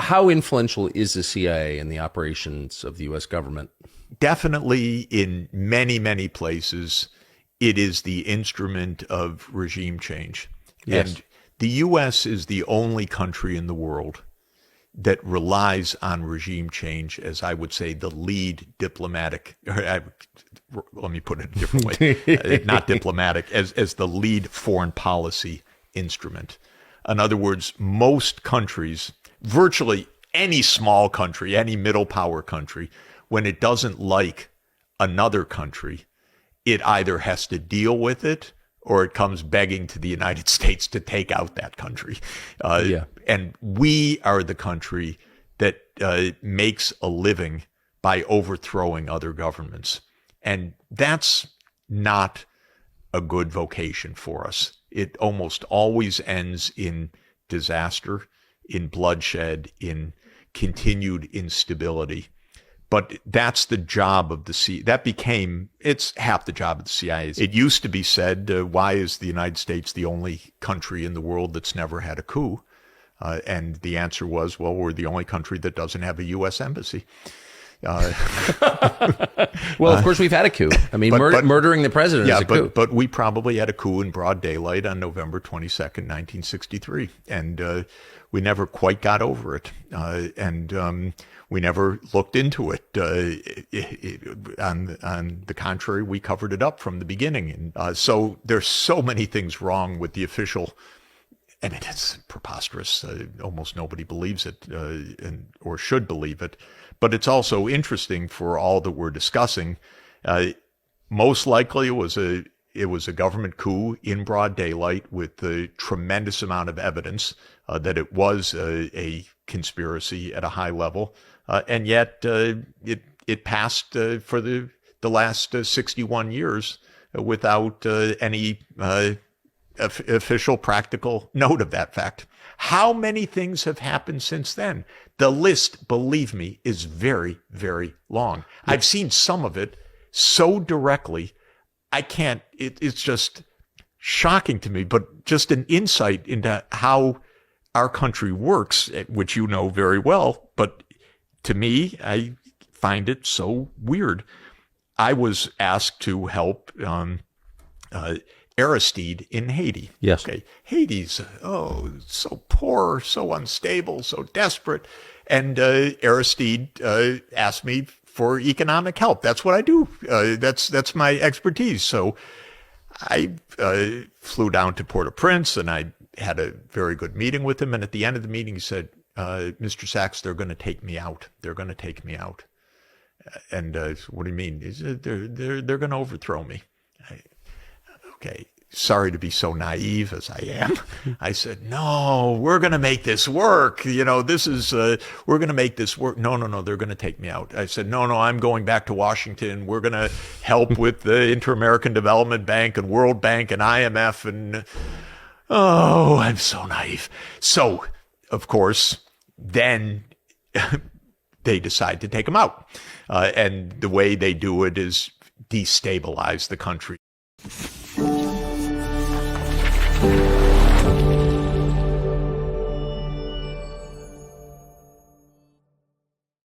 How influential is the CIA in the operations of the U.S. government? Definitely in many, many places, it is the instrument of regime change. Yes. And the U.S. is the only country in the world that relies on regime change as, I would say, the lead diplomatic, let me put it a different way, not diplomatic, as the lead foreign policy instrument. In other words, most countries, virtually any small country, any middle power country, when it doesn't like another country, it either has to deal with it or it comes begging to the United States to take out that country. And we are the country that makes a living by overthrowing other governments. And that's not a good vocation for us. It almost always ends in disaster, in bloodshed, in continued instability. But that's the job of the CIA. It's half the job of the CIA. It used to be said, why is the United States the only country in the world that's never had a coup? And the answer was, well, we're the only country that doesn't have a U.S. embassy. Well, of course, we've had a coup. I mean, murdering the president is a coup. But we probably had a coup in broad daylight on November 22nd, 1963. And we never quite got over it. We never looked into it. On the contrary, we covered it up from the beginning. And so there's so many things wrong with the official, and it's preposterous. Almost nobody believes it or should believe it. But it's also interesting for all that we're discussing. Most likely it was a government coup in broad daylight with a tremendous amount of evidence that it was a conspiracy at a high level. And yet it passed for the last 61 years without any official practical note of that fact. How many things have happened since then? The list, believe me, is very, very long. I've seen some of it so directly, I can't, it's just shocking to me, but just an insight into how our country works, which you know very well, but to me, I find it so weird. I was asked to help Aristide in Haiti. Yes. Okay. Haiti's, so poor, so unstable, so desperate. And Aristide asked me for economic help. That's what I do. That's my expertise. So I flew down to Port-au-Prince and I had a very good meeting with him. And at the end of the meeting, he said, Mr. Sachs, they're going to take me out. They're going to take me out. And what do you mean? He said, they're going to overthrow me. Okay, sorry to be so naive as I am. I said, no, we're going to make this work. You know, we're going to make this work. No, they're going to take me out. I said, no, I'm going back to Washington. We're going to help with the Inter-American Development Bank and World Bank and IMF. And, I'm so naive. So, of course, then they decide to take him out. And the way they do it is destabilize the country.